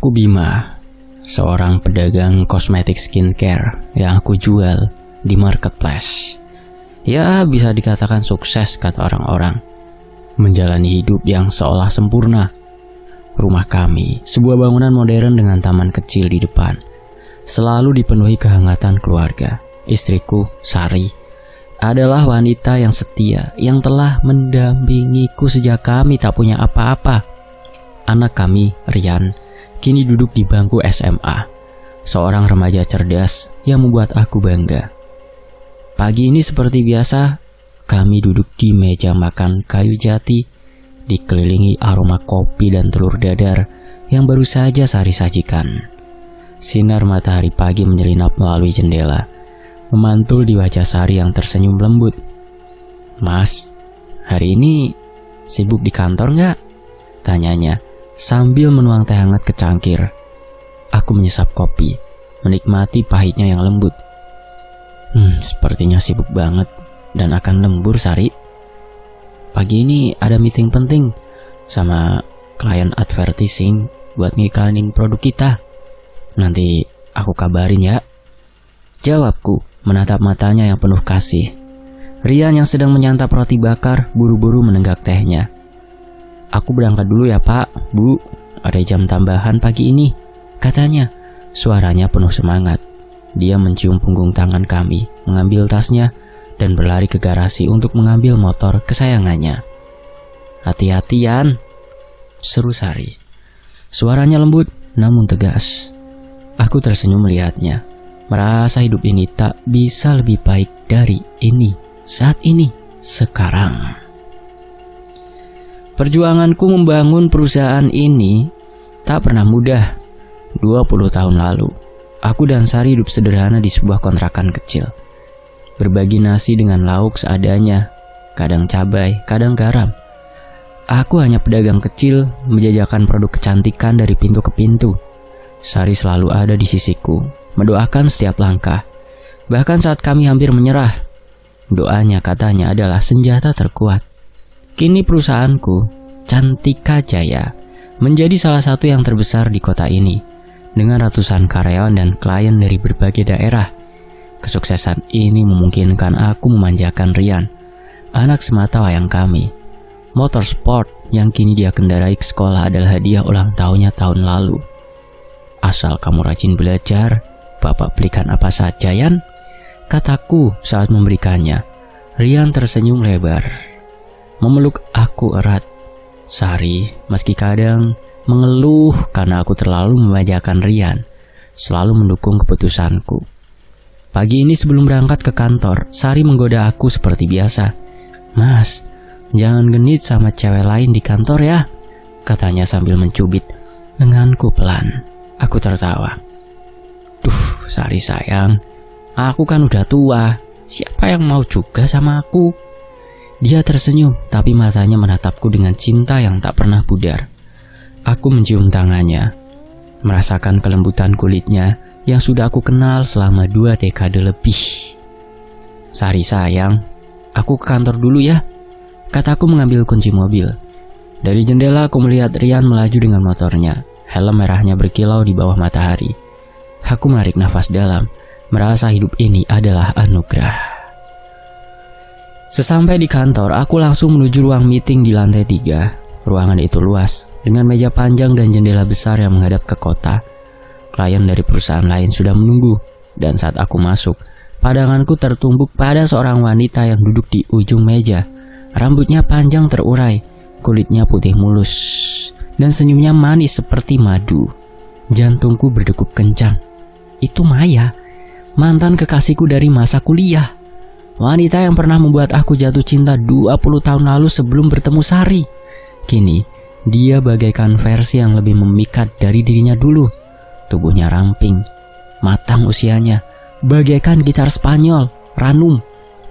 Aku Bima, seorang pedagang kosmetik skincare yang aku jual di marketplace. Ya, bisa dikatakan sukses kata orang-orang. Menjalani hidup yang seolah sempurna. Rumah kami, sebuah bangunan modern dengan taman kecil di depan, selalu dipenuhi kehangatan keluarga. Istriku, Sari, adalah wanita yang setia yang telah mendampingiku sejak kami tak punya apa-apa. Anak kami, Rian, kini duduk di bangku SMA, seorang remaja cerdas yang membuat aku bangga. Pagi ini seperti biasa, kami duduk di meja makan kayu jati, dikelilingi aroma kopi dan telur dadar yang baru saja Sari sajikan. Sinar matahari pagi menyelinap melalui jendela, memantul di wajah Sari yang tersenyum lembut. "Mas, hari ini sibuk di kantor nggak?" tanyanya sambil menuang teh hangat ke cangkir. Aku menyesap kopi, menikmati pahitnya yang lembut. Sepertinya sibuk banget dan akan lembur, Sari. Pagi ini ada meeting penting sama klien advertising buat ngiklanin produk kita. Nanti aku kabarin ya, jawabku menatap matanya yang penuh kasih. Rian yang sedang menyantap roti bakar buru-buru menenggak tehnya. "Aku berangkat dulu ya Pak, Bu, ada jam tambahan pagi ini," katanya. Suaranya penuh semangat. Dia mencium punggung tangan kami, mengambil tasnya, dan berlari ke garasi untuk mengambil motor kesayangannya. "Hati-hatian," seru Sari. Suaranya lembut namun tegas. Aku tersenyum melihatnya, merasa hidup ini tak bisa lebih baik dari ini, saat ini, sekarang. Perjuanganku membangun perusahaan ini tak pernah mudah. 20 tahun lalu, aku dan Sari hidup sederhana di sebuah kontrakan kecil. Berbagi nasi dengan lauk seadanya, kadang cabai, kadang garam. Aku hanya pedagang kecil, menjajakan produk kecantikan dari pintu ke pintu. Sari selalu ada di sisiku, mendoakan setiap langkah. Bahkan saat kami hampir menyerah, doanya katanya adalah senjata terkuat. Kini perusahaanku, Cantika Jaya, menjadi salah satu yang terbesar di kota ini, dengan ratusan karyawan dan klien dari berbagai daerah. Kesuksesan ini memungkinkan aku memanjakan Rian, anak semata wayang kami. Motorsport yang kini dia kendarai ke sekolah adalah hadiah ulang tahunnya tahun lalu. "Asal kamu rajin belajar, Bapak belikan apa saja, Yan," kataku saat memberikannya. Rian tersenyum lebar, memeluk aku erat. Sari, meski kadang mengeluh karena aku terlalu memanjakan Rian, selalu mendukung keputusanku. Pagi ini sebelum berangkat ke kantor, Sari menggoda aku seperti biasa. "Mas, jangan genit sama cewek lain di kantor ya," katanya sambil mencubit lenganku pelan. Aku tertawa. "Duh, Sari sayang, aku kan udah tua. Siapa yang mau juga sama aku?" Dia tersenyum, tapi matanya menatapku dengan cinta yang tak pernah pudar. Aku mencium tangannya, merasakan kelembutan kulitnya yang sudah aku kenal selama 2 dekade lebih. "Sari sayang, aku ke kantor dulu ya," kataku mengambil kunci mobil. Dari jendela aku melihat Rian melaju dengan motornya. Helm merahnya berkilau di bawah matahari. Aku menarik nafas dalam, merasa hidup ini adalah anugerah. Sesampai di kantor, aku langsung menuju ruang meeting di lantai 3. Ruangan itu luas, dengan meja panjang dan jendela besar yang menghadap ke kota. Klien dari perusahaan lain sudah menunggu, dan saat aku masuk, pandanganku tertumbuk pada seorang wanita yang duduk di ujung meja. Rambutnya panjang terurai, kulitnya putih mulus, dan senyumnya manis seperti madu. Jantungku berdegup kencang. Itu Maya, mantan kekasihku dari masa kuliah. Wanita yang pernah membuat aku jatuh cinta 20 tahun lalu sebelum bertemu Sari. Kini, dia bagaikan versi yang lebih memikat dari dirinya dulu. Tubuhnya ramping, matang usianya, bagaikan gitar Spanyol, ranum,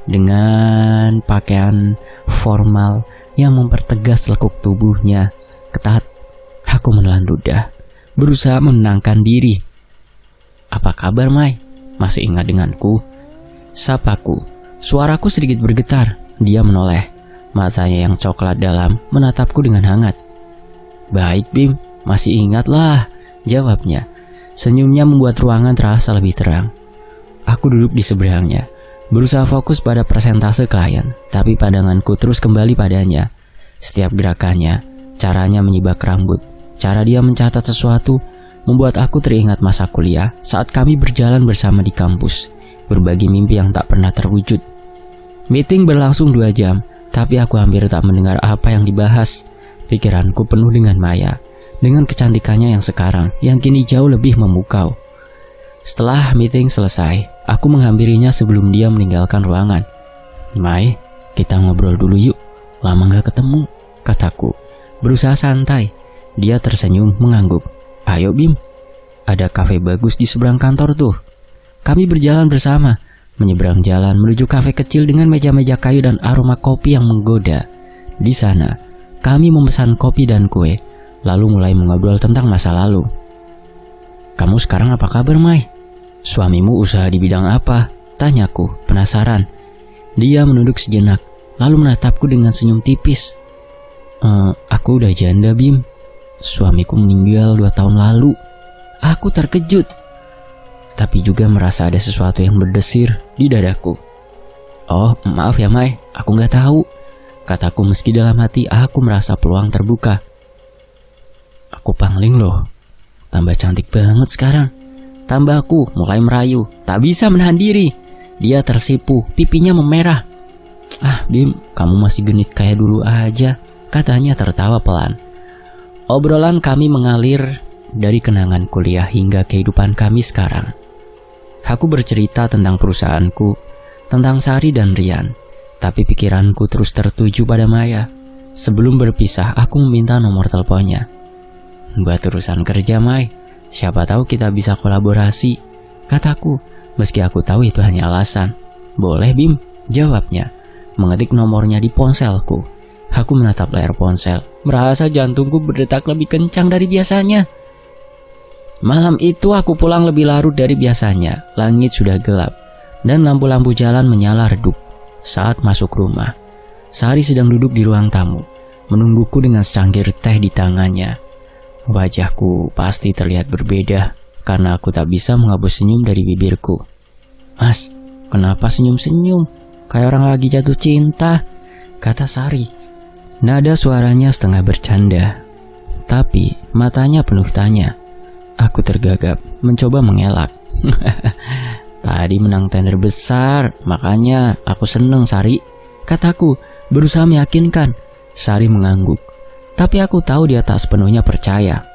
dengan pakaian formal yang mempertegas lekuk tubuhnya ketat. Aku menelan ludah, berusaha menenangkan diri. "Apa kabar, Mai? Masih ingat denganku?" sapaku. Suaraku sedikit bergetar. Dia menoleh, matanya yang coklat dalam menatapku dengan hangat. "Baik, Bim, masih ingat lah. jawabnya. Senyumnya membuat ruangan terasa lebih terang. Aku duduk di seberangnya, berusaha fokus pada persentase klien, tapi pandanganku terus kembali padanya. Setiap gerakannya, caranya menyibak rambut, cara dia mencatat sesuatu, membuat aku teringat masa kuliah saat kami berjalan bersama di kampus, berbagi mimpi yang tak pernah terwujud. Meeting berlangsung 2 jam, tapi aku hampir tak mendengar apa yang dibahas. Pikiranku penuh dengan Maya, dengan kecantikannya yang sekarang, yang kini jauh lebih memukau. Setelah meeting selesai, aku menghampirinya sebelum dia meninggalkan ruangan. "Mai, kita ngobrol dulu yuk, lama gak ketemu," kataku. Berusaha santai, dia tersenyum mengangguk. "Ayo Bim, ada kafe bagus di seberang kantor tuh." Kami berjalan bersama, menyeberang jalan menuju kafe kecil dengan meja-meja kayu dan aroma kopi yang menggoda. Di sana, kami memesan kopi dan kue, lalu mulai mengobrol tentang masa lalu. "Kamu sekarang apa kabar, Mai? Suamimu usaha di bidang apa?" tanyaku, penasaran. Dia menunduk sejenak, lalu menatapku dengan senyum tipis. Aku udah janda, Bim. Suamiku meninggal 2 tahun lalu." Aku terkejut, tapi juga merasa ada sesuatu yang berdesir di dadaku. "Oh, maaf ya Mai, aku gak tahu," kataku meski dalam hati aku merasa peluang terbuka. "Aku pangling loh, tambah cantik banget sekarang," tambahku mulai merayu. Tak bisa menahan diri, dia tersipu, pipinya memerah. "Ah Bim, kamu masih genit kayak dulu aja," katanya tertawa pelan. Obrolan kami mengalir dari kenangan kuliah hingga kehidupan kami sekarang. Aku bercerita tentang perusahaanku, tentang Sari dan Rian, tapi pikiranku terus tertuju pada Maya. Sebelum berpisah, aku meminta nomor teleponnya. "Buat urusan kerja, Mai, siapa tahu kita bisa kolaborasi," kataku, meski aku tahu itu hanya alasan. "Boleh Bim," jawabnya, mengetik nomornya di ponselku. Aku menatap layar ponsel, merasa jantungku berdetak lebih kencang dari biasanya. Malam itu aku pulang lebih larut dari biasanya. Langit sudah gelap dan lampu-lampu jalan menyala redup. Saat masuk rumah, Sari sedang duduk di ruang tamu, menungguku dengan secangkir teh di tangannya. Wajahku pasti terlihat berbeda karena aku tak bisa menghapus senyum dari bibirku. "Mas, kenapa senyum-senyum? Kayak orang lagi jatuh cinta," kata Sari. Nada suaranya setengah bercanda, tapi matanya penuh tanya. Aku tergagap, mencoba mengelak. "Tadi menang tender besar, makanya aku seneng, Sari," kataku, berusaha meyakinkan. Sari mengangguk, tapi aku tahu dia tak sepenuhnya percaya.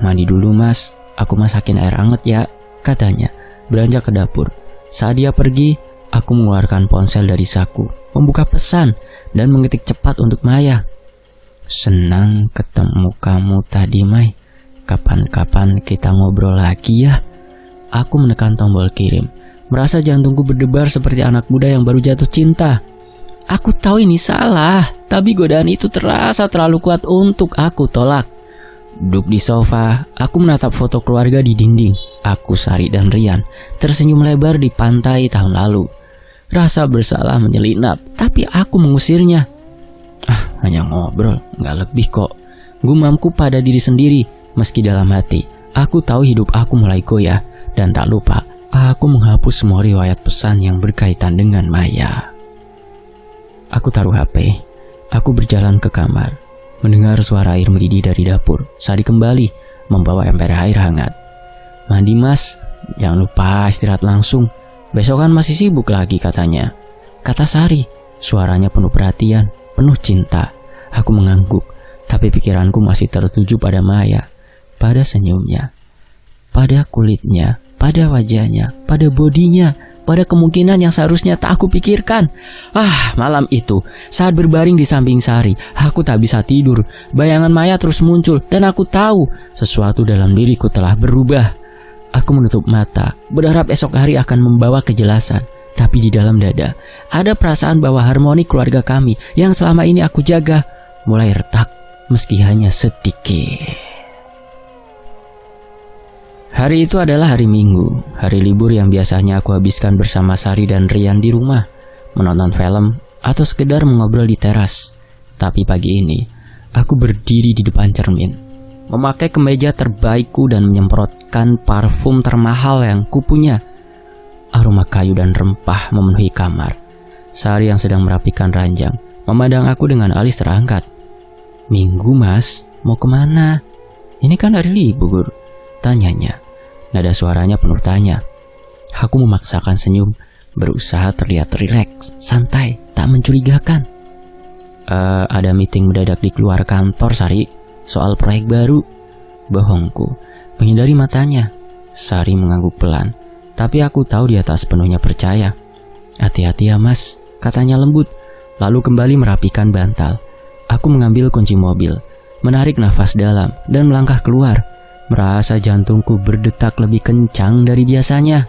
"Mandi dulu Mas, aku masakin air hangat ya," katanya, beranjak ke dapur. Saat dia pergi, aku mengeluarkan ponsel dari saku, membuka pesan, dan mengetik cepat untuk Maya. "Senang ketemu kamu tadi, Mai. Kapan-kapan kita ngobrol lagi ya." Aku menekan tombol kirim, merasa jantungku berdebar seperti anak muda yang baru jatuh cinta. Aku tahu ini salah, tapi godaan itu terasa terlalu kuat untuk aku tolak. Duduk di sofa, aku menatap foto keluarga di dinding. Aku, Sari, dan Rian tersenyum lebar di pantai tahun lalu. Rasa bersalah menyelinap, tapi aku mengusirnya. Hanya ngobrol, gak lebih kok, gumamku pada diri sendiri. Meski dalam hati, aku tahu hidup aku mulai goyah. Dan tak lupa, aku menghapus semua riwayat pesan yang berkaitan dengan Maya. Aku taruh HP. Aku berjalan ke kamar, mendengar suara air mendidih dari dapur. Sari kembali, membawa ember air hangat. "Mandi Mas, jangan lupa istirahat langsung. Besok kan masih sibuk lagi," katanya. Kata Sari, suaranya penuh perhatian, penuh cinta. Aku mengangguk, tapi pikiranku masih tertuju pada Maya. Pada senyumnya, pada kulitnya, pada wajahnya, pada bodinya, pada kemungkinan yang seharusnya tak aku pikirkan. Malam itu, saat berbaring di samping Sari, aku tak bisa tidur. Bayangan Maya terus muncul dan aku tahu sesuatu dalam diriku telah berubah. Aku menutup mata, berharap esok hari akan membawa kejelasan. Tapi di dalam dada, ada perasaan bahwa harmoni keluarga kami yang selama ini aku jaga mulai retak, meski hanya sedikit. Hari itu adalah hari Minggu, hari libur yang biasanya aku habiskan bersama Sari dan Rian di rumah, menonton film, atau sekedar mengobrol di teras. Tapi pagi ini, aku berdiri di depan cermin, memakai kemeja terbaikku dan menyemprotkan parfum termahal yang kupunya. Aroma kayu dan rempah memenuhi kamar. Sari yang sedang merapikan ranjang memandang aku dengan alis terangkat. "Minggu mas, mau kemana? Ini kan hari libur," tanyanya. Nada suaranya penuh tanya. Aku memaksakan senyum, berusaha terlihat rileks, santai, tak mencurigakan. Ada meeting mendadak di keluar kantor, Sari, soal proyek baru." Bohongku, menghindari matanya. Sari mengangguk pelan, tapi aku tahu dia tak sepenuhnya percaya. "Hati-hati ya mas," katanya lembut, lalu kembali merapikan bantal. Aku mengambil kunci mobil, menarik nafas dalam, dan melangkah keluar, merasa jantungku berdetak lebih kencang dari biasanya.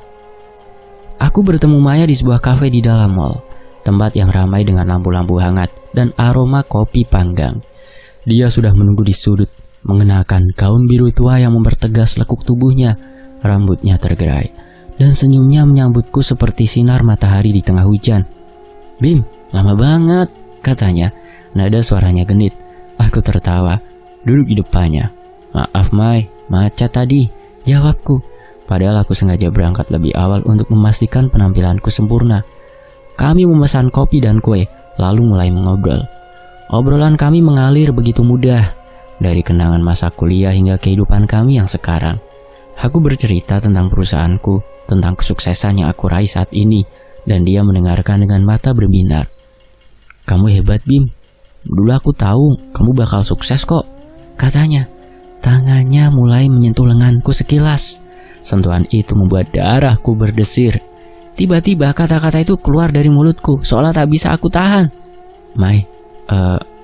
Aku bertemu Maya di sebuah kafe di dalam mall, tempat yang ramai dengan lampu-lampu hangat dan aroma kopi panggang. Dia sudah menunggu di sudut, mengenakan gaun biru tua yang mempertegas lekuk tubuhnya, rambutnya tergerai, dan senyumnya menyambutku seperti sinar matahari di tengah hujan. "Bim, lama banget," katanya. Nada suaranya genit. Aku tertawa, duduk di depannya. "Maaf Mai, macet tadi," jawabku. Padahal aku sengaja berangkat lebih awal untuk memastikan penampilanku sempurna. Kami memesan kopi dan kue, lalu mulai mengobrol. Obrolan kami mengalir begitu mudah, dari kenangan masa kuliah hingga kehidupan kami yang sekarang. Aku bercerita tentang perusahaanku, tentang kesuksesan yang aku raih saat ini, dan dia mendengarkan dengan mata berbinar. "Kamu hebat Bim, dulu aku tahu kamu bakal sukses kok," katanya. Tangannya mulai menyentuh lenganku sekilas. Sentuhan itu membuat darahku berdesir. Tiba-tiba kata-kata itu keluar dari mulutku, seolah tak bisa aku tahan. "Mai,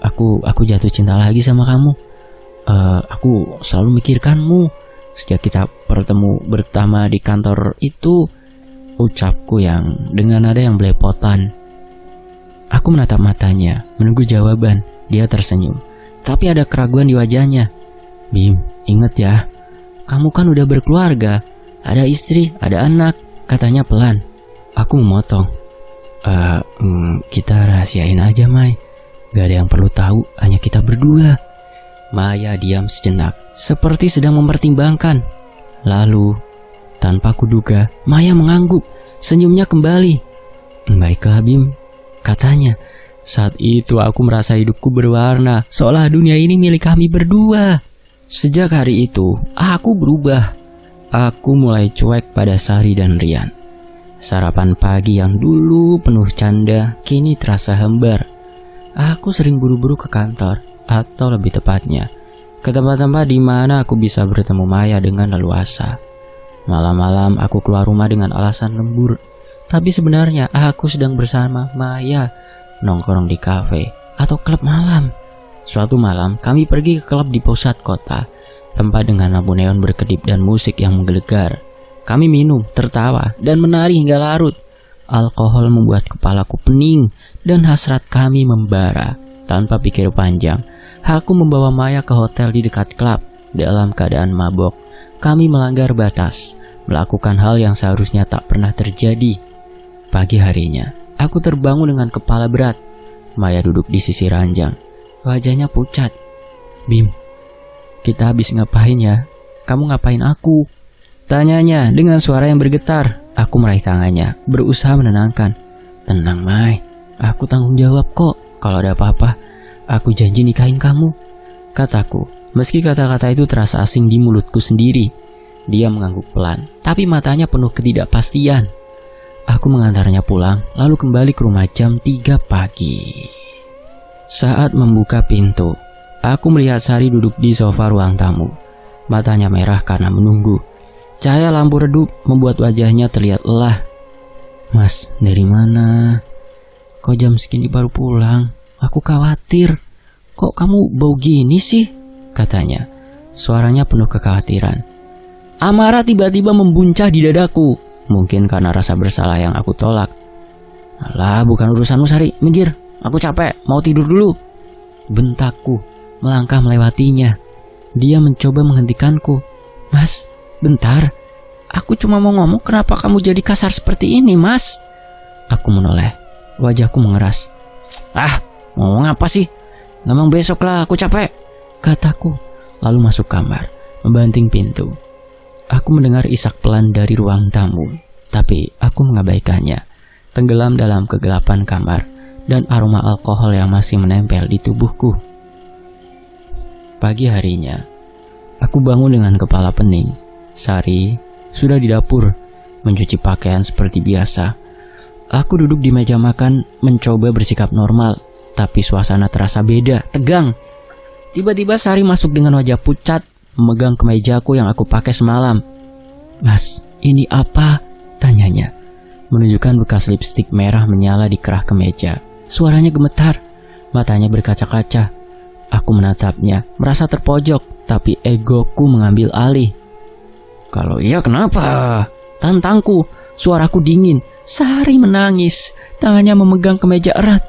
aku jatuh cinta lagi sama kamu. Aku selalu mikirkanmu sejak kita bertemu pertama di kantor itu," ucapku yang dengan nada yang belepotan. Aku menatap matanya, menunggu jawaban. Dia tersenyum, tapi ada keraguan di wajahnya. "Bim, inget ya, kamu kan udah berkeluarga, ada istri, ada anak," katanya pelan. Aku memotong. Kita rahasiain aja Mai, gak ada yang perlu tahu, hanya kita berdua." Maya diam sejenak, seperti sedang mempertimbangkan. Lalu, tanpa kuduga, Maya mengangguk, senyumnya kembali. "Baiklah Bim," katanya. Saat itu aku merasa hidupku berwarna, seolah dunia ini milik kami berdua. Sejak hari itu, aku berubah. Aku mulai cuek pada Sari dan Rian. Sarapan pagi yang dulu penuh canda, kini terasa hambar. Aku sering buru-buru ke kantor, atau lebih tepatnya, ke tempat-tempat di mana aku bisa bertemu Maya dengan leluasa. Malam-malam aku keluar rumah dengan alasan lembur, tapi sebenarnya aku sedang bersama Maya, nongkrong di kafe atau klub malam. Suatu malam kami pergi ke klub di pusat kota, tempat dengan lampu neon berkedip dan musik yang menggelegar. Kami minum, tertawa, dan menari hingga larut. Alkohol membuat kepalaku pening dan hasrat kami membara. Tanpa pikir panjang, aku membawa Maya ke hotel di dekat klub. Dalam keadaan mabok, kami melanggar batas, melakukan hal yang seharusnya tak pernah terjadi. Pagi harinya, aku terbangun dengan kepala berat. Maya duduk di sisi ranjang, wajahnya pucat. "Bim, kita habis ngapain ya? Kamu ngapain aku?" tanyanya dengan suara yang bergetar. Aku meraih tangannya, berusaha menenangkan. "Tenang Mai, aku tanggung jawab kok. Kalau ada apa-apa, aku janji nikahin kamu," kataku. Meski kata-kata itu terasa asing di mulutku sendiri. Dia mengangguk pelan, tapi matanya penuh ketidakpastian. Aku mengantarnya pulang, lalu kembali ke rumah jam 3 pagi. Saat membuka pintu, aku melihat Sari duduk di sofa ruang tamu. Matanya merah karena menunggu. Cahaya lampu redup membuat wajahnya terlihat lelah. "Mas, dari mana? Kok jam segini baru pulang? Aku khawatir. Kok kamu bau gini sih?" katanya. Suaranya penuh kekhawatiran. Amarah tiba-tiba membuncah di dadaku. Mungkin karena rasa bersalah yang aku tolak. "Alah, bukan urusanmu Sari, minggir. Aku capek, mau tidur dulu," bentakku, melangkah melewatinya. Dia mencoba menghentikanku. "Mas, bentar. Aku cuma mau ngomong, kenapa kamu jadi kasar seperti ini, Mas?" Aku menoleh. Wajahku mengeras. "Ngomong apa sih? Ngomong besok lah, aku capek," kataku. lalu masuk kamar, membanting pintu. Aku mendengar isak pelan dari ruang tamu, tapi aku mengabaikannya, tenggelam dalam kegelapan kamar dan aroma alkohol yang masih menempel di tubuhku. Pagi harinya, aku bangun dengan kepala pening. Sari sudah di dapur, mencuci pakaian seperti biasa. Aku duduk di meja makan, mencoba bersikap normal, tapi suasana terasa beda, tegang. Tiba-tiba Sari masuk dengan wajah pucat, memegang kemejaku yang aku pakai semalam. "Mas, ini apa?" tanyanya, menunjukkan bekas lipstik merah menyala di kerah kemeja. Suaranya gemetar, matanya berkaca-kaca. Aku menatapnya, merasa terpojok, tapi egoku mengambil alih. "Kalau iya kenapa?" tantangku. Suaraku dingin. Sari menangis, tangannya memegang kemeja erat.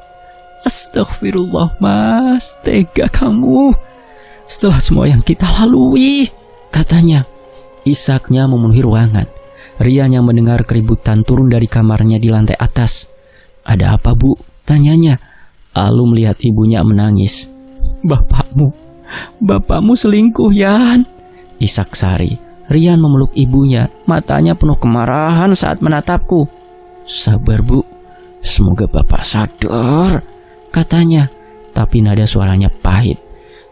"Astagfirullah mas, tega kamu. Setelah semua yang kita lalui," katanya. Isaknya memenuhi ruangan. Rian yang mendengar keributan turun dari kamarnya di lantai atas. "Ada apa bu?" tanyanya. Lalu melihat ibunya menangis. Bapakmu selingkuh, Yan," isak Sari. Rian memeluk ibunya, matanya penuh kemarahan saat menatapku. "Sabar bu, semoga bapak sadar," katanya. Tapi nada suaranya pahit.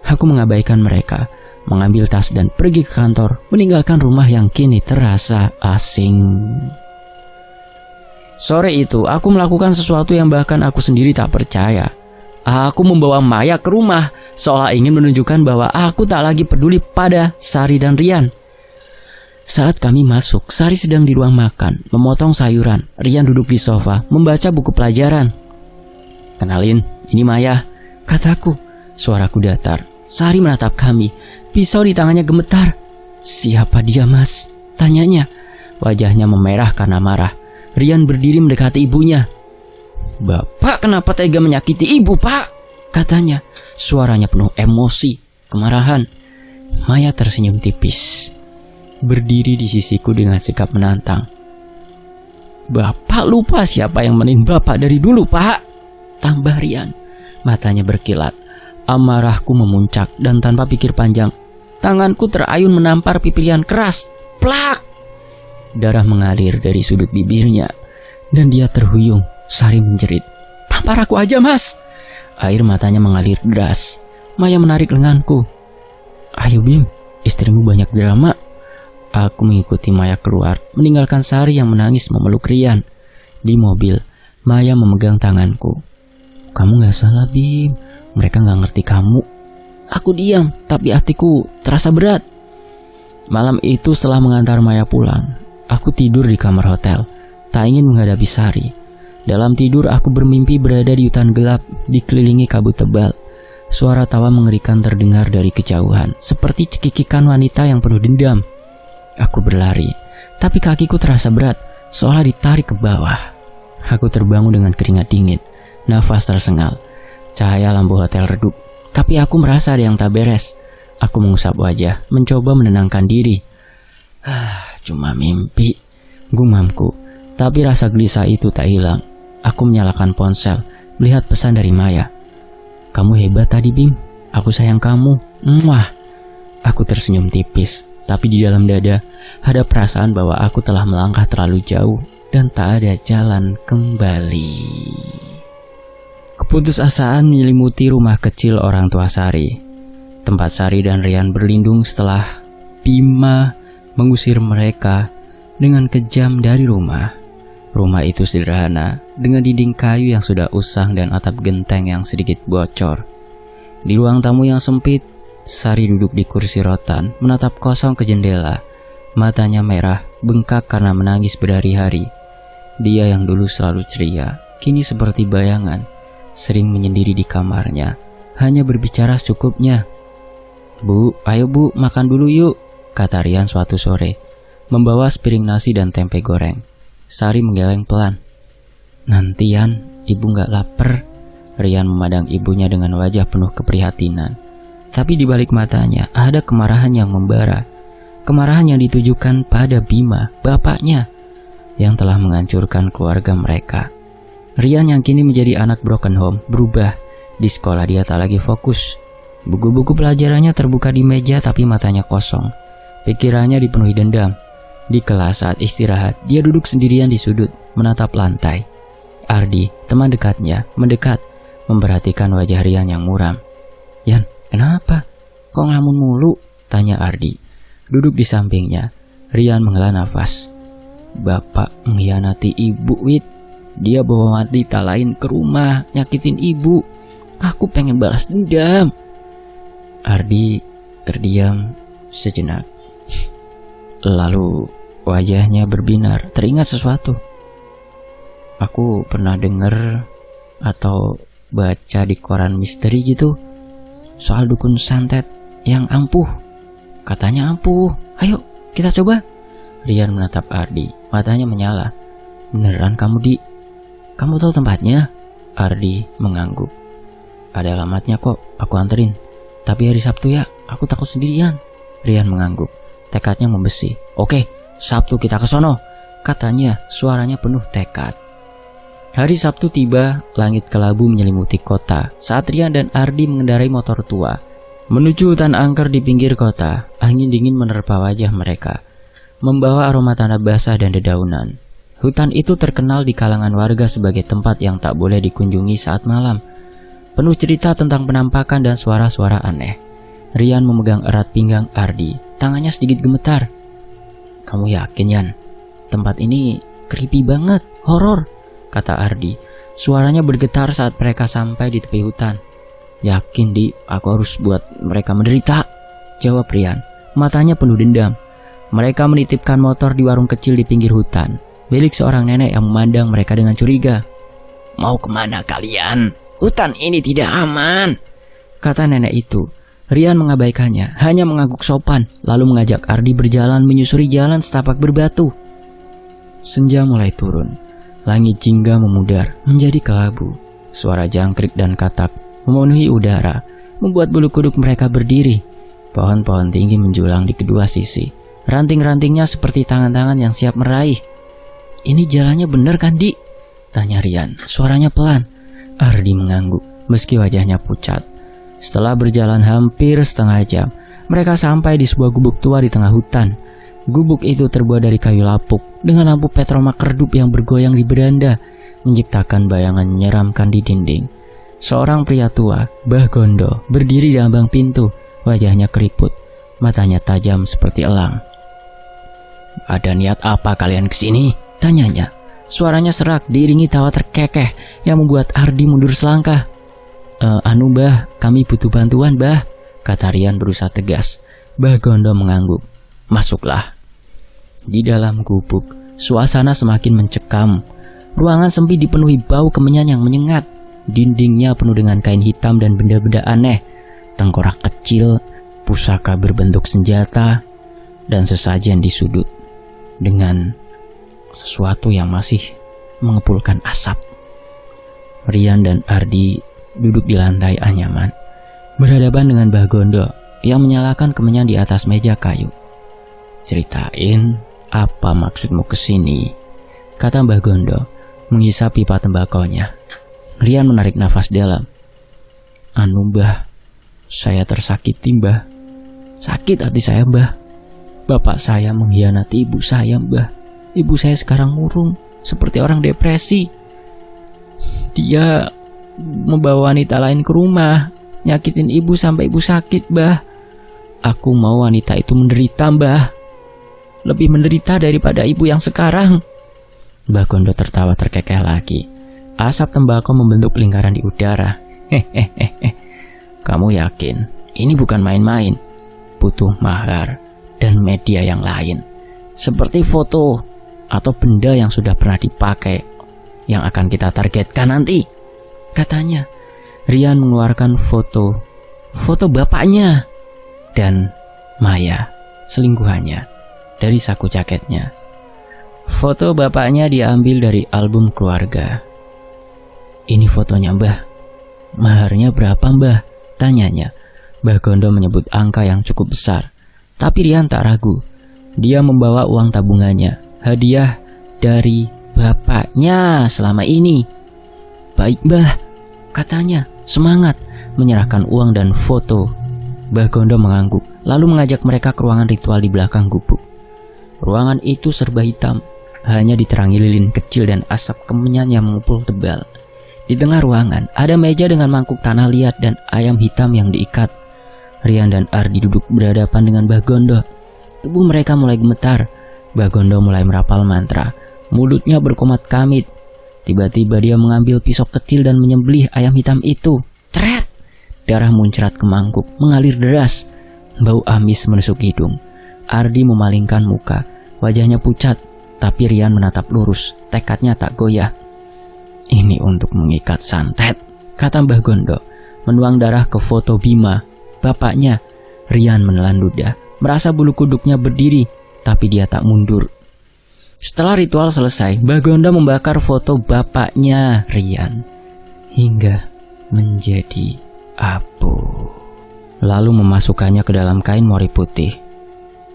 Aku mengabaikan mereka, mengambil tas dan pergi ke kantor, meninggalkan rumah yang kini terasa asing. Sore itu, aku melakukan sesuatu yang bahkan aku sendiri tak percaya. Aku membawa Maya ke rumah, seolah ingin menunjukkan bahwa aku tak lagi peduli pada Sari dan Rian. Saat kami masuk, Sari sedang di ruang makan, memotong sayuran. Rian duduk di sofa, membaca buku pelajaran. "Kenalin, ini Maya," kataku. Suaraku datar. Sari menatap kami, pisau di tangannya gemetar. "Siapa dia mas?" tanyanya. Wajahnya memerah karena marah. Rian berdiri mendekati ibunya. "Bapak kenapa tega menyakiti ibu pak?" katanya. Suaranya penuh emosi, kemarahan. Maya tersenyum tipis, berdiri di sisiku dengan sikap menantang. "Bapak lupa siapa yang menimba bapak dari dulu pak?" tambah Rian. Matanya berkilat. Amarahku memuncak dan tanpa pikir panjang, tanganku terayun menampar pipi Rian keras. Plak! Darah mengalir dari sudut bibirnya dan dia terhuyung. Sari menjerit, "Tampar aku aja mas!" Air matanya mengalir deras. Maya menarik lenganku. "Ayo Bim, istrimu banyak drama." Aku mengikuti Maya keluar, meninggalkan Sari yang menangis memeluk Rian. Di mobil, Maya memegang tanganku. "Kamu gak salah Bim, mereka gak ngerti kamu." Aku diam, tapi hatiku terasa berat. Malam itu setelah mengantar Maya pulang, aku tidur di kamar hotel, tak ingin menghadapi Sari. Dalam tidur aku bermimpi berada di hutan gelap, dikelilingi kabut tebal. Suara tawa mengerikan terdengar dari kejauhan, seperti cekikikan wanita yang penuh dendam. Aku berlari, tapi kakiku terasa berat, seolah ditarik ke bawah. Aku terbangun dengan keringat dingin, nafas tersengal. Cahaya lampu hotel redup, tapi aku merasa ada yang tak beres. Aku mengusap wajah, mencoba menenangkan diri. Cuma mimpi, gumamku. Tapi rasa gelisah itu tak hilang. Aku menyalakan ponsel, melihat pesan dari Maya. "Kamu hebat tadi Bim, aku sayang kamu. Muah." Aku tersenyum tipis, tapi di dalam dada ada perasaan bahwa aku telah melangkah terlalu jauh dan tak ada jalan kembali. Keputusasaan menyelimuti rumah kecil orang tua Sari, tempat Sari dan Rian berlindung setelah Bima mengusir mereka dengan kejam dari rumah. Rumah itu sederhana, dengan dinding kayu yang sudah usang dan atap genteng yang sedikit bocor. Di ruang tamu yang sempit, Sari duduk di kursi rotan, menatap kosong ke jendela. Matanya merah, bengkak karena menangis berhari-hari. Dia yang dulu selalu ceria, kini seperti bayangan, sering menyendiri di kamarnya, hanya berbicara secukupnya. "Bu, ayo bu, makan dulu yuk," kata Rian suatu sore, membawa sepiring nasi dan tempe goreng. Sari menggeleng pelan. "Nanti Yan, ibu gak lapar." Rian memandang ibunya dengan wajah penuh keprihatinan. Tapi di balik matanya ada kemarahan yang membara. Kemarahan yang ditujukan pada Bima, bapaknya, yang telah menghancurkan keluarga mereka. Rian yang kini menjadi anak broken home berubah. Di sekolah dia tak lagi fokus. Buku-buku pelajarannya terbuka di meja tapi matanya kosong. Pikirannya dipenuhi dendam. Di kelas saat istirahat, dia duduk sendirian di sudut, menatap lantai. Ardi, teman dekatnya, mendekat, memperhatikan wajah Rian yang muram. "Yan, kenapa? Kok ngelamun mulu?" tanya Ardi. Duduk di sampingnya, Rian menghela nafas. "Bapak mengkhianati ibu, Wit. Dia bawa wanita lain ke rumah, nyakitin ibu. Aku pengen balas dendam." Ardi terdiam sejenak. Lalu wajahnya berbinar, teringat sesuatu. "Aku pernah dengar atau baca di koran misteri gitu, soal dukun santet yang ampuh. Katanya ampuh. Ayo kita coba." Rian menatap Ardi, matanya menyala. "Beneran kamu, Di? Kamu tahu tempatnya?" Ardi mengangguk. "Ada alamatnya kok, aku anterin. Tapi hari Sabtu ya, aku takut sendirian." Rian mengangguk, tekadnya membesi. "Oke, Sabtu kita ke sono," katanya, suaranya penuh tekad. Hari Sabtu tiba, langit kelabu menyelimuti kota saat Rian dan Ardi mengendarai motor tua menuju hutan angker di pinggir kota. Angin dingin menerpa wajah mereka, membawa aroma tanah basah dan dedaunan. Hutan itu terkenal di kalangan warga sebagai tempat yang tak boleh dikunjungi saat malam, penuh cerita tentang penampakan dan suara-suara aneh. Rian memegang erat pinggang Ardi, tangannya sedikit gemetar. "Kamu yakin, Yan? Tempat ini creepy banget, horor," kata Ardi. Suaranya bergetar saat mereka sampai di tepi hutan. "Yakin, Di, aku harus buat mereka menderita," jawab Rian, matanya penuh dendam. Mereka menitipkan motor di warung kecil di pinggir hutan, milik seorang nenek yang memandang mereka dengan curiga. "Mau kemana kalian? Hutan ini tidak aman," kata nenek itu. Rian mengabaikannya, hanya mengangguk sopan, lalu mengajak Ardi berjalan menyusuri jalan setapak berbatu. Senja mulai turun. Langit jingga memudar menjadi kelabu. Suara jangkrik dan katak memenuhi udara, membuat bulu kuduk mereka berdiri. Pohon-pohon tinggi menjulang di kedua sisi. Ranting-rantingnya seperti tangan-tangan yang siap meraih. "Ini jalannya bener kan, Di?" tanya Rian, suaranya pelan. Ardi mengangguk, meski wajahnya pucat. Setelah berjalan hampir setengah jam, mereka sampai di sebuah gubuk tua di tengah hutan. Gubuk itu terbuat dari kayu lapuk dengan lampu petromak redup yang bergoyang di beranda, menciptakan bayangan menyeramkan di dinding. Seorang pria tua, Bah Gondo, berdiri di ambang pintu, wajahnya keriput, matanya tajam seperti elang. "Ada niat apa kalian kesini?" tanyanya. Suaranya serak diiringi tawa terkekeh yang membuat Ardi mundur selangkah. Anu Bah, kami butuh bantuan Bah," kata Rian berusaha tegas. Bah Gondo mengangguk. "Masuklah." Di dalam gubuk, suasana semakin mencekam. Ruangan sempit dipenuhi bau kemenyan yang menyengat. Dindingnya penuh dengan kain hitam dan benda-benda aneh. Tengkorak kecil, pusaka berbentuk senjata, dan sesajen di sudut dengan sesuatu yang masih mengepulkan asap. Rian dan Ardi duduk di lantai anyaman, berhadapan dengan Bah Gondo yang menyalakan kemenyan di atas meja kayu. "Ceritain apa maksudmu kesini?" kata Bah Gondo, menghisap pipa tembakonya. Rian menarik nafas dalam. "Anu Bah, saya tersakiti Bah. Sakit hati saya Bah. Bapak saya mengkhianati ibu saya Bah. Ibu saya sekarang murung seperti orang depresi. Dia membawa wanita lain ke rumah, nyakitin ibu sampai ibu sakit Bah. Aku mau wanita itu menderita Bah. Lebih menderita daripada ibu yang sekarang." Bah Gondo tertawa terkekeh lagi. Asap tembakau membentuk lingkaran di udara. "Hehehe. Kamu yakin ini bukan main-main? Butuh mahar dan media yang lain, seperti foto atau benda yang sudah pernah dipakai yang akan kita targetkan nanti," katanya. Rian mengeluarkan foto bapaknya dan Maya, selingkuhannya, dari saku jaketnya. Foto bapaknya diambil dari album keluarga. "Ini fotonya Mbah. Maharnya berapa Mbah?" tanyanya. Bah Gondo menyebut angka yang cukup besar. Tapi Rian tak ragu. Dia membawa uang tabungannya, hadiah dari bapaknya selama ini. "Baik Mbah," katanya, semangat. menyerahkan uang dan foto. Bagondo mengangguk, lalu mengajak mereka ke ruangan ritual di belakang gubuk. Ruangan itu serba hitam, hanya diterangi lilin kecil dan asap kemenyan yang mengepul tebal. Di tengah ruangan ada meja dengan mangkuk tanah liat dan ayam hitam yang diikat. Rian dan Ardi duduk berhadapan dengan Bagondo. Tubuh mereka mulai gemetar. Bagondo mulai merapal mantra. Mulutnya berkomat kamit. Tiba-tiba dia mengambil pisau kecil dan menyembelih ayam hitam itu. Tret! Darah muncrat ke mangkuk, mengalir deras. Bau amis menusuk hidung. Ardi memalingkan muka. Wajahnya pucat, tapi Rian menatap lurus. Tekadnya tak goyah. Ini untuk mengikat santet, kata Mbah Gondo, menuang darah ke foto Bima, bapaknya. Rian menelan ludah, merasa bulu kuduknya berdiri, tapi dia tak mundur. Setelah ritual selesai, Mbah Gondo membakar foto bapaknya Rian hingga menjadi abu. Lalu memasukkannya ke dalam kain mori putih.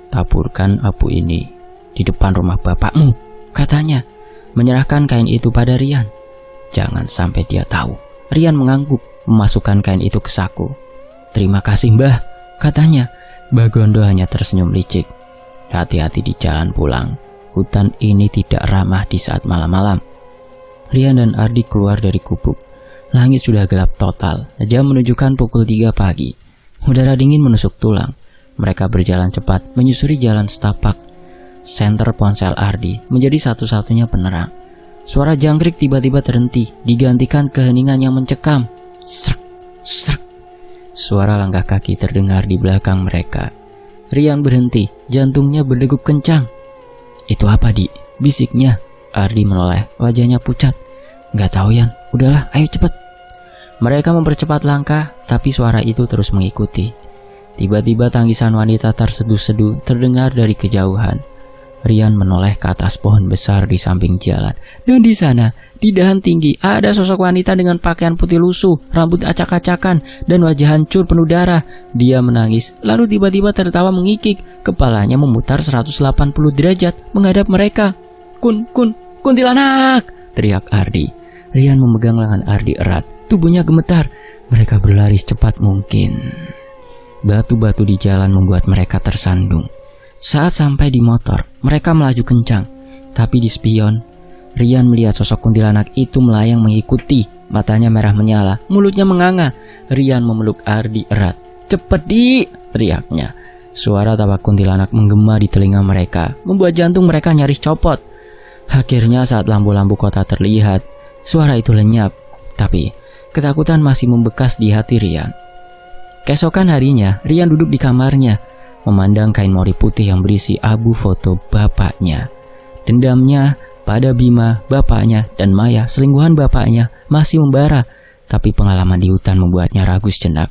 Taburkan abu ini di depan rumah bapakmu, katanya, menyerahkan kain itu pada Rian. Jangan sampai dia tahu. Rian mengangguk, memasukkan kain itu ke saku. Terima kasih Mbah, katanya. Mbah Gondo hanya tersenyum licik. Hati-hati di jalan pulang. Hutan ini tidak ramah di saat malam-malam. Rian dan Ardi keluar dari gubuk. Langit sudah gelap total. Jam menunjukkan pukul 3 pagi. Udara dingin menusuk tulang. Mereka berjalan cepat menyusuri jalan setapak. Senter ponsel Ardi menjadi satu-satunya penerang. Suara jangkrik tiba-tiba terhenti, digantikan keheningan yang mencekam. Srek, srek. Suara langkah kaki terdengar di belakang mereka. Rian berhenti, jantungnya berdegup kencang. Itu apa, Di? Bisiknya. Ardi menoleh, wajahnya pucat. Gak tahu, Yan. Udahlah, ayo cepet. Mereka mempercepat langkah, tapi suara itu terus mengikuti. Tiba-tiba tangisan wanita terseduh-seduh terdengar dari kejauhan. Rian menoleh ke atas pohon besar di samping jalan. Dan di sana, di dahan tinggi, ada sosok wanita dengan pakaian putih lusuh, rambut acak-acakan, dan wajah hancur penuh darah. Dia menangis, lalu tiba-tiba tertawa mengikik. Kepalanya memutar 180 derajat menghadap mereka. Kuntilanak! Teriak Ardi. Rian memegang lengan Ardi erat. Tubuhnya gemetar. Mereka berlari secepat mungkin. Batu-batu di jalan membuat mereka tersandung. Saat sampai di motor, mereka melaju kencang. Tapi di spion, Rian melihat sosok kuntilanak itu melayang mengikuti. Matanya merah menyala, mulutnya menganga. Rian memeluk Ardi erat. Cepet, Di! Teriaknya. Suara tawa kuntilanak menggema di telinga mereka, membuat jantung mereka nyaris copot. Akhirnya saat lampu-lampu kota terlihat, suara itu lenyap. Tapi ketakutan masih membekas di hati Rian. Keesokan harinya, Rian duduk di kamarnya, memandang kain mori putih yang berisi abu foto bapaknya. Dendamnya pada Bima, bapaknya, dan Maya, selingkuhan bapaknya, masih membara. Tapi pengalaman di hutan membuatnya ragu sejenak.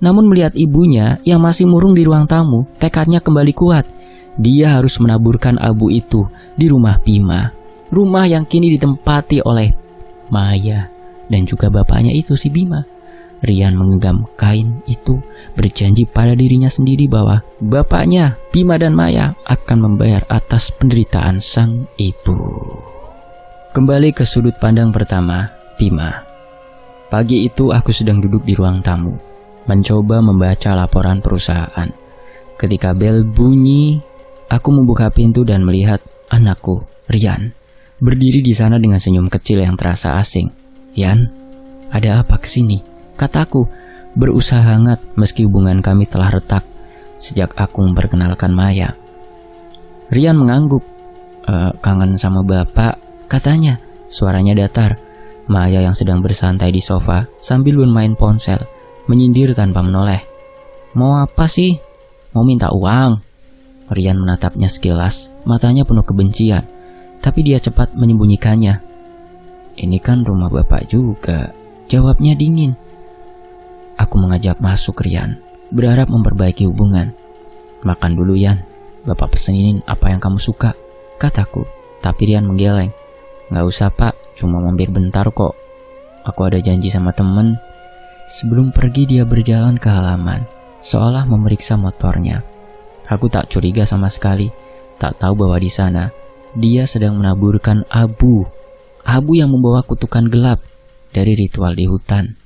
Namun melihat ibunya yang masih murung di ruang tamu, tekadnya kembali kuat. Dia harus menaburkan abu itu di rumah Bima. Rumah yang kini ditempati oleh Maya dan juga bapaknya itu, si Bima. Rian menggenggam kain itu, berjanji pada dirinya sendiri bahwa bapaknya, Bima dan Maya akan membayar atas penderitaan sang ibu. Kembali ke sudut pandang pertama, Bima. Pagi itu aku sedang duduk di ruang tamu, mencoba membaca laporan perusahaan. Ketika bel bunyi, aku membuka pintu dan melihat anakku, Rian, berdiri di sana dengan senyum kecil yang terasa asing. Yan, ada apa kesini? Kataku, berusaha hangat meski hubungan kami telah retak sejak aku memperkenalkan Maya. Rian mengangguk. Kangen sama bapak, katanya. Suaranya datar. Maya yang sedang bersantai di sofa sambil bermain ponsel menyindir tanpa menoleh. Mau apa sih? Mau minta uang? Rian menatapnya sekilas, matanya penuh kebencian. Tapi dia cepat menyembunyikannya. Ini kan rumah bapak juga, jawabnya dingin. Aku mengajak masuk Rian, berharap memperbaiki hubungan. Makan dulu Yan, bapak pesenin apa yang kamu suka, kataku. Tapi Rian menggeleng. Gak usah pak, cuma mampir bentar kok. Aku ada janji sama temen. Sebelum pergi dia berjalan ke halaman, seolah memeriksa motornya. Aku tak curiga sama sekali, tak tahu bahwa di sana dia sedang menaburkan abu yang membawa kutukan gelap dari ritual di hutan.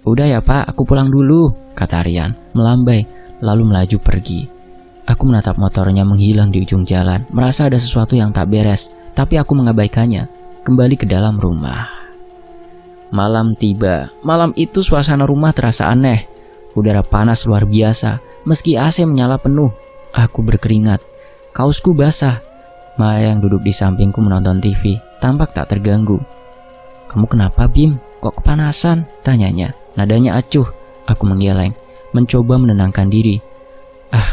Udah ya Pak, aku pulang dulu, kata Rian, melambai, lalu melaju pergi. Aku menatap motornya menghilang di ujung jalan, merasa ada sesuatu yang tak beres, tapi aku mengabaikannya, kembali ke dalam rumah. Malam tiba. Malam itu suasana rumah terasa aneh. Udara panas luar biasa, meski AC menyala penuh. Aku berkeringat, kaosku basah. Maya yang duduk di sampingku menonton TV, tampak tak terganggu. Kamu kenapa Bim? Kok kepanasan? Tanyanya. Nadanya acuh. Aku menggeleng, mencoba menenangkan diri.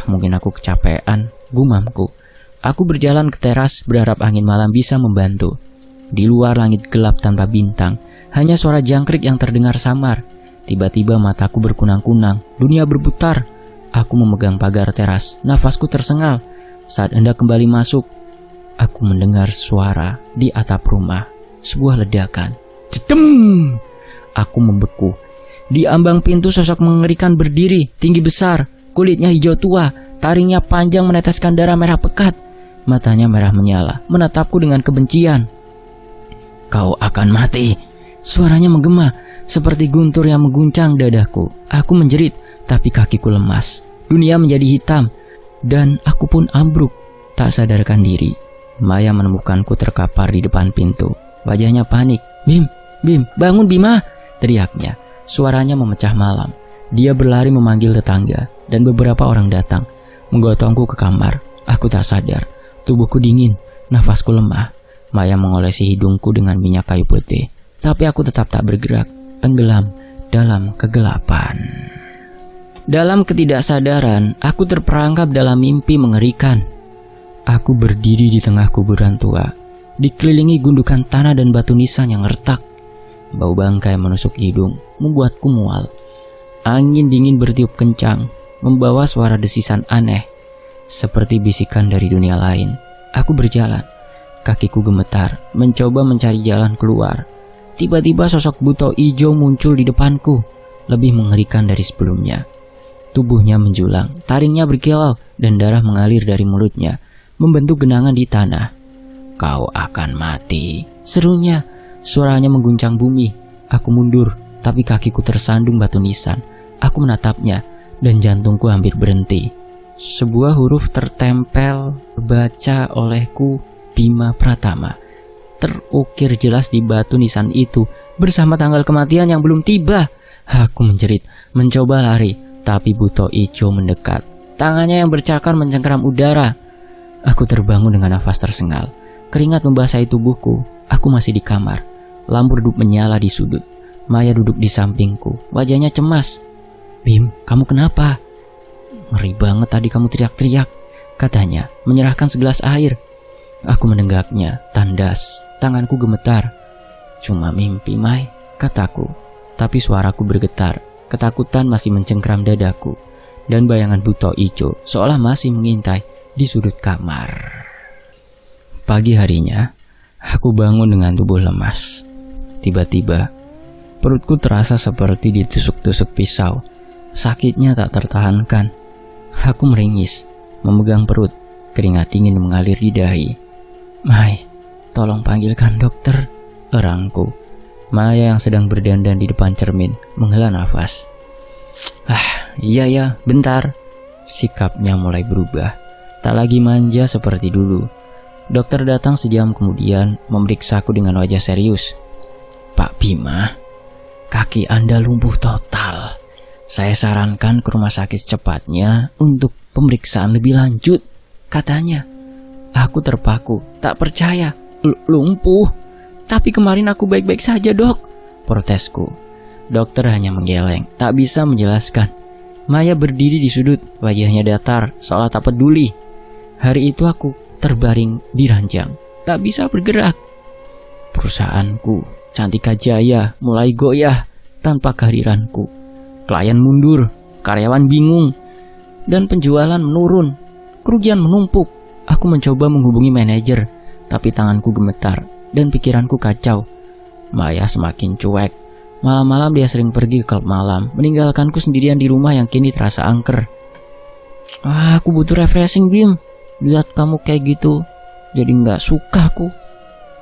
Mungkin aku kecapean, gumamku. Aku berjalan ke teras berharap angin malam bisa membantu. Di luar langit gelap tanpa bintang, hanya suara jangkrik yang terdengar samar. Tiba-tiba mataku berkunang-kunang, dunia berputar. Aku memegang pagar teras, nafasku tersengal. Saat hendak kembali masuk, aku mendengar suara di atap rumah, sebuah ledakan. Jedem! Aku membeku. Di ambang pintu sosok mengerikan berdiri, tinggi besar, kulitnya hijau tua, taringnya panjang meneteskan darah merah pekat. Matanya merah menyala, menatapku dengan kebencian. Kau akan mati. Suaranya menggema, seperti guntur yang mengguncang dadaku. Aku menjerit, tapi kakiku lemas. Dunia menjadi hitam, dan aku pun ambruk, tak sadarkan diri. Maya menemukanku terkapar di depan pintu. Wajahnya panik. Bim, bangun Bima, teriaknya. Suaranya memecah malam. Dia berlari memanggil tetangga, dan beberapa orang datang, menggotongku ke kamar. Aku tak sadar, tubuhku dingin, nafasku lemah. Maya mengolesi hidungku dengan minyak kayu putih, tapi aku tetap tak bergerak, tenggelam dalam kegelapan. Dalam ketidaksadaran, aku terperangkap dalam mimpi mengerikan. Aku berdiri di tengah kuburan tua, dikelilingi gundukan tanah dan batu nisan yang retak. Bau bangkai menusuk hidung, membuatku mual. Angin dingin bertiup kencang, membawa suara desisan aneh, seperti bisikan dari dunia lain. Aku berjalan, kakiku gemetar, mencoba mencari jalan keluar. Tiba-tiba sosok buto ijo muncul di depanku, lebih mengerikan dari sebelumnya. Tubuhnya menjulang, taringnya berkilau, dan darah mengalir dari mulutnya, membentuk genangan di tanah. Kau akan mati, serunya. Suaranya mengguncang bumi. Aku mundur, tapi kakiku tersandung batu nisan. Aku menatapnya, dan jantungku hampir berhenti. Sebuah huruf tertempel, baca olehku, Bima Pratama. Terukir jelas di batu nisan itu, bersama tanggal kematian yang belum tiba. Aku menjerit, mencoba lari, tapi buto ijo mendekat. Tangannya yang bercakar mencengkeram udara. Aku terbangun dengan nafas tersengal. Keringat membasahi tubuhku. Aku masih di kamar. Lampu redup menyala di sudut. Maya duduk di sampingku, wajahnya cemas. Bim, kamu kenapa? Ngeri banget tadi kamu teriak-teriak, katanya, menyerahkan segelas air. Aku menenggaknya, tandas, tanganku gemetar. Cuma mimpi, Mai, kataku. Tapi suaraku bergetar, ketakutan masih mencengkram dadaku. Dan bayangan buto ijo seolah masih mengintai di sudut kamar. Pagi harinya, aku bangun dengan tubuh lemas. Tiba-tiba, perutku terasa seperti ditusuk-tusuk pisau. Sakitnya tak tertahankan. Aku meringis, memegang perut, keringat dingin mengalir di dahi. Mai, tolong panggilkan dokter, erangku. Maya yang sedang berdandan di depan cermin menghela nafas. Iya ya, bentar. Sikapnya mulai berubah, tak lagi manja seperti dulu. Dokter datang sejam kemudian, memeriksaku dengan wajah serius. Pak Bima, kaki Anda lumpuh total. Saya sarankan ke rumah sakit secepatnya untuk pemeriksaan lebih lanjut, katanya. Aku terpaku, tak percaya. Lumpuh? Tapi kemarin aku baik-baik saja, Dok, protesku. Dokter hanya menggeleng, tak bisa menjelaskan. Maya berdiri di sudut, wajahnya datar, seolah tak peduli. Hari itu aku terbaring di ranjang, tak bisa bergerak. Perusahaanku, Cantika Jaya, mulai goyah tanpa kehadiranku. Klien mundur, karyawan bingung, dan penjualan menurun. Kerugian menumpuk. Aku mencoba menghubungi manajer, tapi tanganku gemetar dan pikiranku kacau. Maya semakin cuek. Malam-malam dia sering pergi ke klub malam, meninggalkanku sendirian di rumah yang kini terasa angker. Aku butuh refreshing, Bim. Lihat kamu kayak gitu, jadi gak suka aku.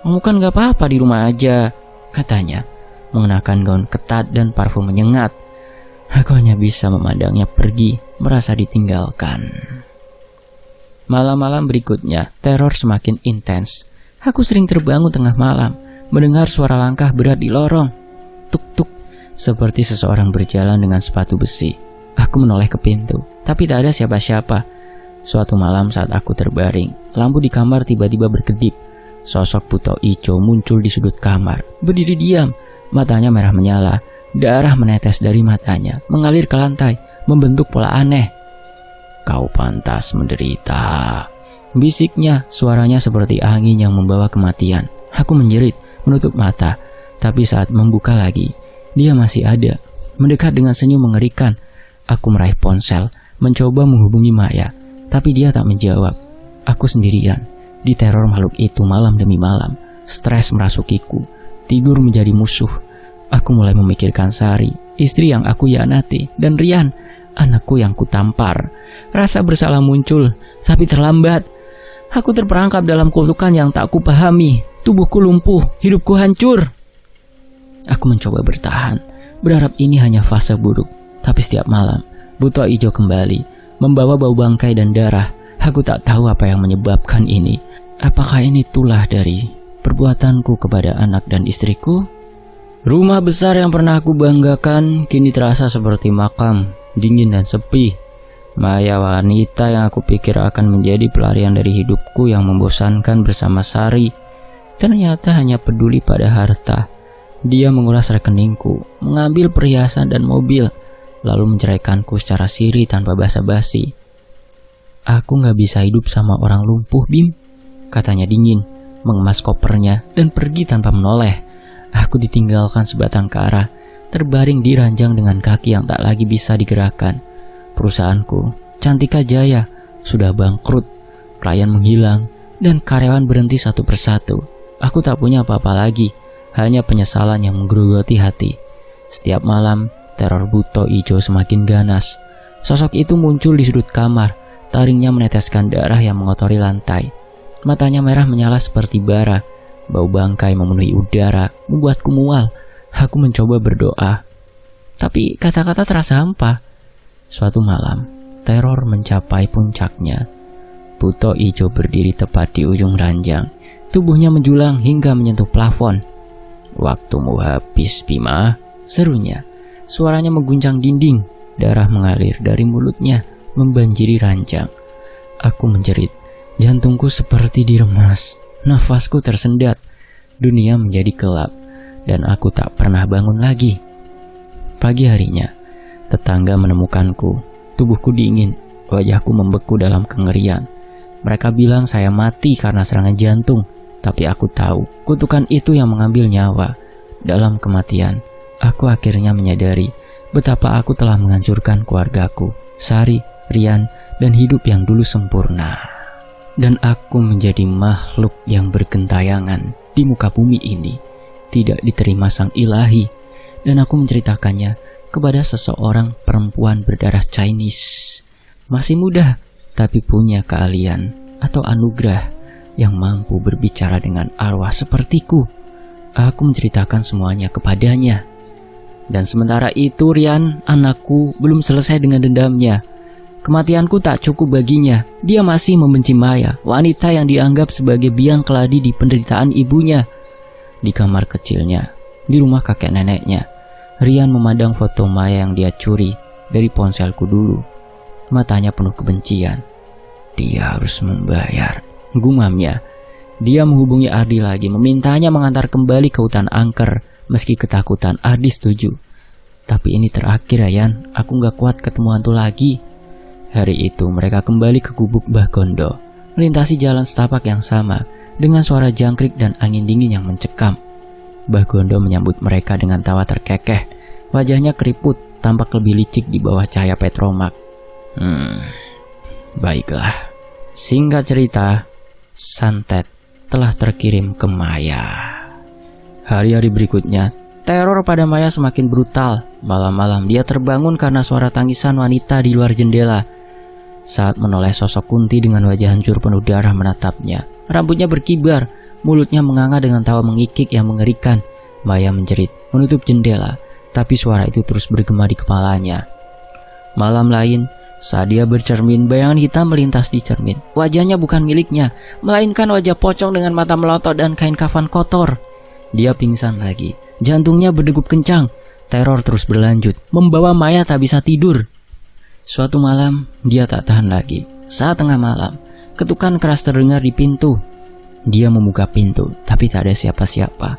Kamu kan gak apa-apa di rumah aja, katanya. mengenakan gaun ketat dan parfum menyengat. Aku hanya bisa memandangnya pergi, merasa ditinggalkan. Malam-malam berikutnya, teror semakin intens. Aku sering terbangun tengah malam, mendengar suara langkah berat di lorong. Tuk-tuk, seperti seseorang berjalan dengan sepatu besi. Aku menoleh ke pintu, tapi tak ada siapa-siapa. Suatu malam saat aku terbaring, lampu di kamar tiba-tiba berkedip. Sosok Buto Ijo muncul di sudut kamar, berdiri diam, matanya merah menyala. Darah menetes dari matanya, mengalir ke lantai, membentuk pola aneh. "Kau pantas menderita," bisiknya, suaranya seperti angin yang membawa kematian. Aku menjerit, menutup mata, tapi saat membuka lagi, dia masih ada, mendekat dengan senyum mengerikan. Aku meraih ponsel, mencoba menghubungi Maya, tapi dia tak menjawab. Aku sendirian, diteror makhluk itu malam demi malam. Stres merasukiku, tidur menjadi musuh. Aku mulai memikirkan Sari, istri yang aku hianati, dan Rian, anakku yang kutampar. Rasa bersalah muncul, tapi terlambat. Aku terperangkap dalam kutukan yang tak kupahami. Tubuhku lumpuh, hidupku hancur. Aku mencoba bertahan, berharap ini hanya fase buruk. Tapi setiap malam, Buto Ijo kembali, membawa bau bangkai dan darah. Aku tak tahu apa yang menyebabkan ini. Apakah ini tulah dari perbuatanku kepada anak dan istriku? Rumah besar yang pernah aku banggakan kini terasa seperti makam, dingin dan sepi. Maya, wanita yang aku pikir akan menjadi pelarian dari hidupku yang membosankan bersama Sari, ternyata hanya peduli pada harta. Dia menguras rekeningku, mengambil perhiasan dan mobil, lalu menceraikanku secara siri tanpa basa-basi. "Aku gak bisa hidup sama orang lumpuh, Bim," katanya dingin, mengemas kopernya dan pergi tanpa menoleh. Aku ditinggalkan sebatang kara, terbaring di ranjang dengan kaki yang tak lagi bisa digerakkan. Perusahaanku, Cantika Jaya, sudah bangkrut, klien menghilang, dan karyawan berhenti satu persatu. Aku tak punya apa-apa lagi, hanya penyesalan yang menggerogoti hati. Setiap malam, teror Buto Ijo semakin ganas. Sosok itu muncul di sudut kamar, taringnya meneteskan darah yang mengotori lantai. Matanya merah menyala seperti bara. Bau bangkai memenuhi udara, membuatku mual. Aku mencoba berdoa, tapi kata-kata terasa hampa. Suatu malam, teror mencapai puncaknya. Buto Ijo berdiri tepat di ujung ranjang. Tubuhnya menjulang hingga menyentuh plafon. "Waktumu habis, Bima," serunya. Suaranya mengguncang dinding. Darah mengalir dari mulutnya, membanjiri ranjang. Aku menjerit. Jantungku seperti diremas. Nafasku tersendat, dunia menjadi gelap, dan aku tak pernah bangun lagi. Pagi harinya, tetangga menemukanku. Tubuhku dingin, wajahku membeku dalam kengerian. Mereka bilang saya mati karena serangan jantung, tapi aku tahu kutukan itu yang mengambil nyawa. Dalam kematian, aku akhirnya menyadari betapa aku telah menghancurkan keluargaku, Sari, Rian, dan hidup yang dulu sempurna. Dan aku menjadi makhluk yang bergentayangan di muka bumi ini, tidak diterima sang ilahi. Dan aku menceritakannya kepada seseorang perempuan berdarah Chinese. Masih muda, tapi punya keahlian atau anugerah yang mampu berbicara dengan arwah sepertiku. Aku menceritakan semuanya kepadanya. Dan sementara itu Rian, anakku, belum selesai dengan dendamnya. Kematianku tak cukup baginya. Dia masih membenci Maya, wanita yang dianggap sebagai biang keladi di penderitaan ibunya. Di kamar kecilnya, di rumah kakek neneknya, Rian memandang foto Maya yang dia curi dari ponselku dulu. Matanya penuh kebencian. "Dia harus membayar," gumamnya. Dia menghubungi Ardi lagi, memintanya mengantar kembali ke hutan angker. Meski ketakutan, Ardi setuju. "Tapi ini terakhir, Rian. Aku gak kuat ketemu hantu lagi." Hari itu mereka kembali ke gubuk Mbah Gondo, melintasi jalan setapak yang sama, dengan suara jangkrik dan angin dingin yang mencekam. Mbah Gondo menyambut mereka dengan tawa terkekeh. Wajahnya keriput, tampak lebih licik di bawah cahaya petromak. Baiklah. Singkat cerita, santet telah terkirim ke Maya. Hari-hari berikutnya, teror pada Maya semakin brutal. Malam-malam dia terbangun karena suara tangisan wanita di luar jendela. Saat menoleh sosok Kunti dengan wajah hancur penuh darah menatapnya. Rambutnya berkibar, mulutnya menganga dengan tawa mengikik yang mengerikan. Maya menjerit, menutup jendela, tapi suara itu terus bergema di kepalanya. Malam lain, saat dia bercermin, bayangan hitam melintas di cermin. Wajahnya bukan miliknya, melainkan wajah pocong dengan mata melotot dan kain kafan kotor. Dia pingsan lagi, jantungnya berdegup kencang. Teror terus berlanjut, membawa Maya tak bisa tidur. Suatu malam, dia tak tahan lagi. Saat tengah malam, ketukan keras terdengar di pintu. Dia membuka pintu, tapi tak ada siapa-siapa.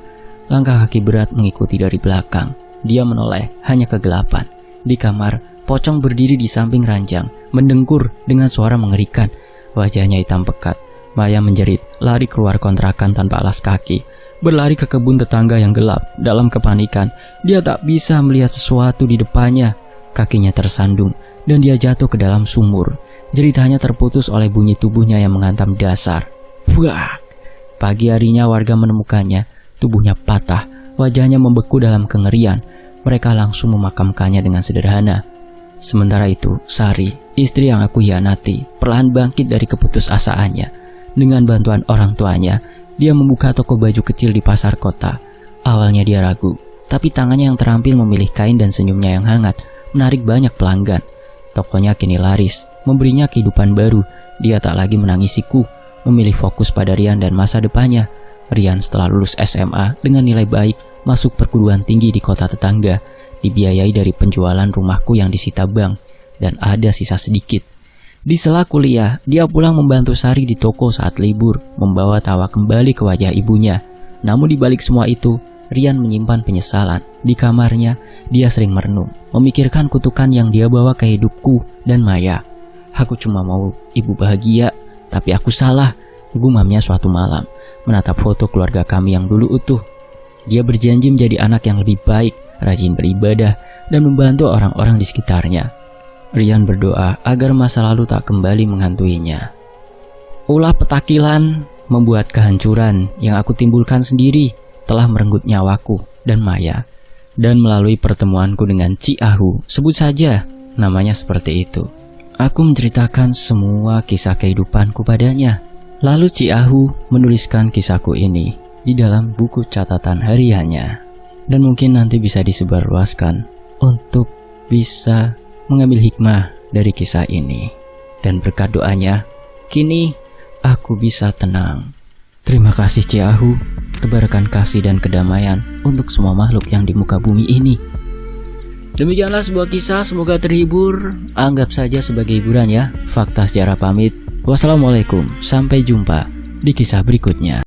Langkah kaki berat mengikuti dari belakang. Dia menoleh, hanya kegelapan. Di kamar, pocong berdiri di samping ranjang, mendengkur dengan suara mengerikan. Wajahnya hitam pekat. Maya menjerit, lari keluar kontrakan tanpa alas kaki. Berlari ke kebun tetangga yang gelap. Dalam kepanikan, dia tak bisa melihat sesuatu di depannya. Kakinya tersandung, dan dia jatuh ke dalam sumur. Jeritanya terputus oleh bunyi tubuhnya yang menghantam dasar. Wah! Pagi harinya warga menemukannya, tubuhnya patah, wajahnya membeku dalam kengerian. Mereka langsung memakamkannya dengan sederhana. Sementara itu, Sari, istri yang aku hianati, perlahan bangkit dari keputusasaannya. Dengan bantuan orang tuanya, dia membuka toko baju kecil di pasar kota. Awalnya dia ragu, tapi tangannya yang terampil memilih kain dan senyumnya yang hangat menarik banyak pelanggan. Tokonya kini laris, memberinya kehidupan baru. Dia tak lagi menangisiku, memilih fokus pada Rian dan masa depannya. Rian setelah lulus SMA dengan nilai baik, masuk perguruan tinggi di kota tetangga, dibiayai dari penjualan rumahku yang disita bank, dan ada sisa sedikit. Di sela kuliah, dia pulang membantu Sari di toko saat libur, membawa tawa kembali ke wajah ibunya. Namun di balik semua itu, Rian menyimpan penyesalan. Di kamarnya, dia sering merenung, memikirkan kutukan yang dia bawa ke hidupku dan Maya. Aku cuma mau ibu bahagia, tapi aku salah, gumamnya suatu malam, menatap foto keluarga kami yang dulu utuh. Dia berjanji menjadi anak yang lebih baik, rajin beribadah, dan membantu orang-orang di sekitarnya. Rian berdoa agar masa lalu tak kembali menghantuinya. Ulah petakilan membuat kehancuran yang aku timbulkan sendiri telah merenggut nyawaku dan Maya. Dan melalui pertemuanku dengan Ciahu, sebut saja namanya seperti itu, aku menceritakan semua kisah kehidupanku padanya. Lalu Ciahu menuliskan kisahku ini di dalam buku catatan hariannya. Dan mungkin nanti bisa disebarluaskan untuk bisa mengambil hikmah dari kisah ini. Dan berkat doanya, kini aku bisa tenang. Terima kasih Ciahu, tebarkan kasih dan kedamaian untuk semua makhluk yang di muka bumi ini. Demikianlah sebuah kisah, semoga terhibur. Anggap saja sebagai hiburan ya. Fakta Sejarah pamit. Wassalamualaikum, sampai jumpa di kisah berikutnya.